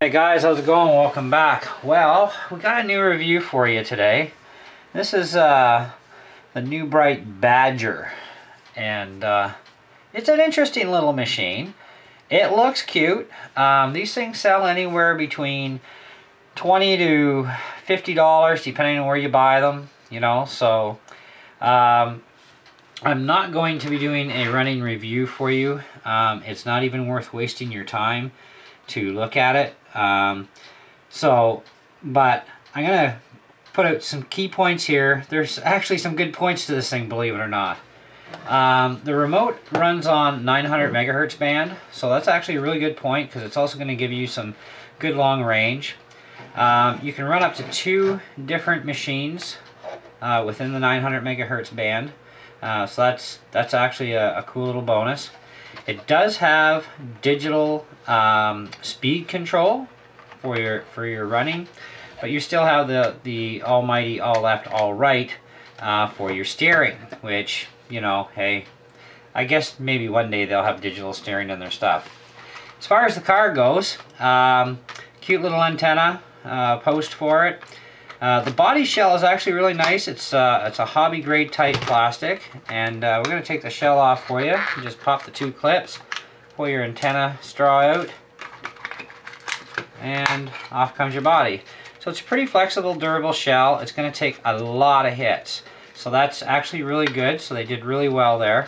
Hey guys, how's it going? Welcome back. Well, we got a new review for you today. This is the NewBright Badger, and it's an interesting little machine. It looks cute. These things sell anywhere between $20 to $50 depending on where you buy them, you know. So I'm not going to be doing a running review for you. It's not even worth wasting your time to look at it. But I'm gonna put out some key points here. There's actually some good points to this thing, believe it or not. The remote runs on 900 megahertz band, so that's actually a really good point because it's also going to give you some good long range. You can run up to 2 different machines within the 900 megahertz band, so that's actually a cool little bonus. It does have digital speed control for your running, but you still have the almighty all left, all right for your steering, which, you know, hey, I guess maybe one day they'll have digital steering in their stuff. As far as the car goes, cute little antenna post for it. The body shell is actually really nice. It's a hobby grade type plastic, and we're going to take the shell off for you. You just pop the 2 clips, pull your antenna straw out, and off comes your body. So it's a pretty flexible, durable shell. It's going to take a lot of hits, so that's actually really good. So they did really well there.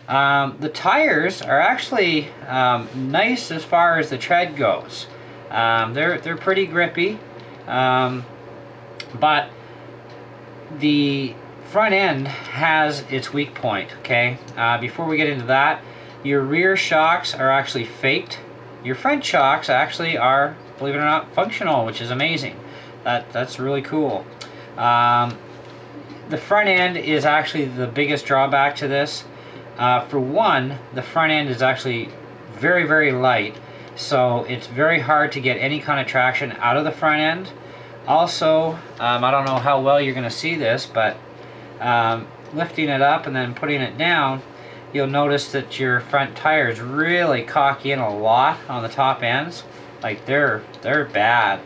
The tires are actually nice as far as the tread goes. They're pretty grippy. But the front end has its weak point, okay? Before we get into that, your rear shocks are actually faked. Your front shocks actually are, believe it or not, functional, which is amazing. That's really cool. The front end is actually the biggest drawback to this. For one, the front end is actually very, very light, so it's very hard to get any kind of traction out of the front end. Also, I don't know how well you're going to see this, but lifting it up and then putting it down, you'll notice that your front tires really cock in a lot on the top ends. Like they're bad,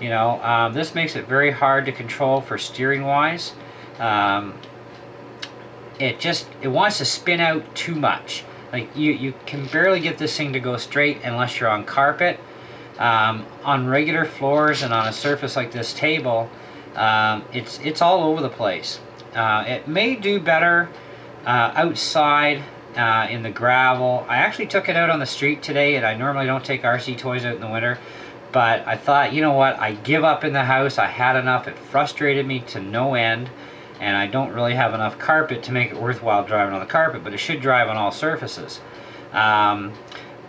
you know. This makes it very hard to control for steering wise. It wants to spin out too much. Like you can barely get this thing to go straight unless you're on carpet. On regular floors and on a surface like this table, it's all over the place. It may do better outside in the gravel. I actually took it out on the street today, and I normally don't take RC toys out in the winter, but I thought, you know what, I give up in the house. I had enough. It frustrated me to no end, and I don't really have enough carpet to make it worthwhile driving on the carpet, but it should drive on all surfaces.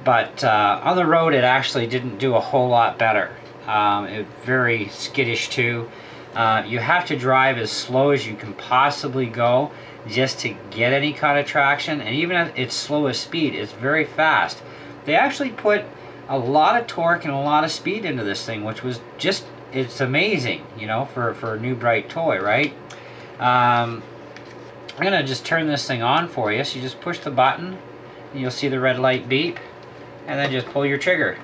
But on the road, it actually didn't do a whole lot better. It was very skittish too. You have to drive as slow as you can possibly go just to get any kind of traction, and even at its slowest speed, it's very fast. They actually put a lot of torque and a lot of speed into this thing, which was just, it's amazing, you know, for a NewBright toy, right? I'm gonna just turn this thing on for you. So you just push the button, and you'll see the red light beep, and then just pull your trigger.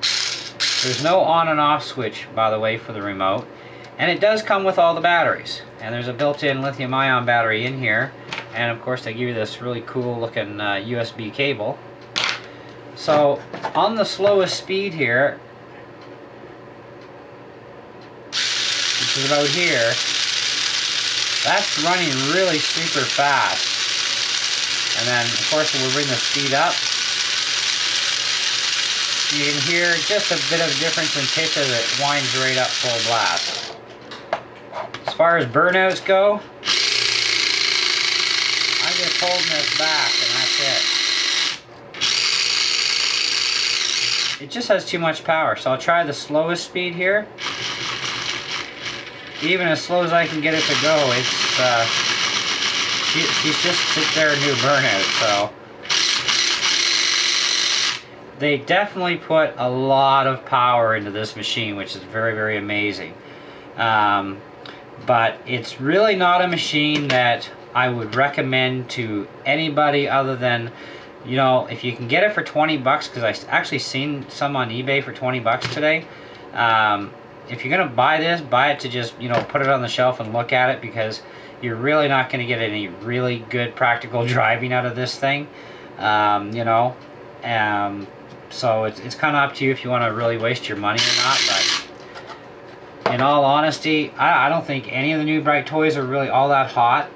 There's no on and off switch, by the way, for the remote, and it does come with all the batteries, and there's a built-in lithium-ion battery in here, and of course they give you this really cool looking USB cable. So on the slowest speed here, which is about here, that's running really super fast. And then of course we'll bring the speed up. You can hear just a bit of difference in pitch as it winds right up full blast. As far as burnouts go, I'm just holding this back and that's it. It just has too much power, so I'll try the slowest speed here. Even as slow as I can get it to go, it's she's just sit there and do burnout, so. They definitely put a lot of power into this machine, which is very, very amazing. But it's really not a machine that I would recommend to anybody other than, you know, if you can get it for 20 bucks, because I actually seen some on eBay for 20 bucks today. If you're gonna buy this, buy it to just, you know, put it on the shelf and look at it, because you're really not going to get any really good practical driving out of this thing. You know, so it's kind of up to you if you want to really waste your money or not. But in all honesty, I don't think any of the NewBright toys are really all that hot.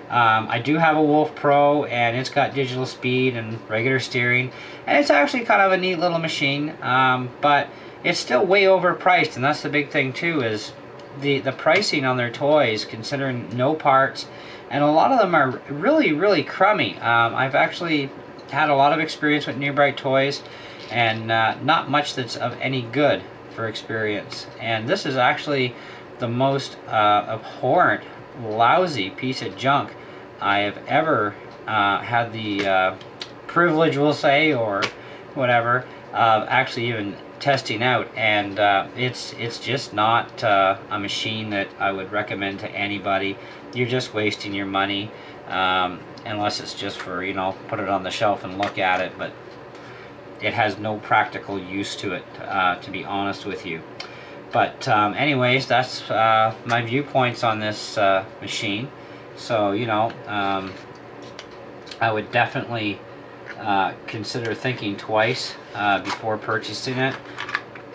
I do have a Wolf Pro, and it's got digital speed and regular steering, and it's actually kind of a neat little machine, but it's still way overpriced, and that's the big thing too, is the pricing on their toys, considering no parts, and a lot of them are really crummy. I've actually had a lot of experience with NewBright toys, and not much that's of any good for experience. And this is actually the most abhorrent, lousy piece of junk I have ever had the privilege, we'll say, or whatever, of actually even testing out. And it's just not a machine that I would recommend to anybody. You're just wasting your money, unless it's just for, you know, put it on the shelf and look at it, but it has no practical use to it, to be honest with you. But anyways, that's my viewpoints on this machine. So, you know, I would definitely consider thinking twice before purchasing it.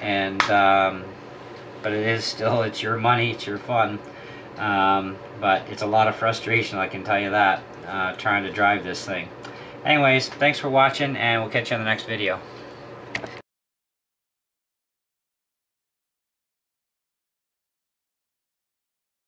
And but it is still, it's your money, it's your fun. But it's a lot of frustration, I can tell you that, trying to drive this thing. Anyways, thanks for watching, and we'll catch you on the next video.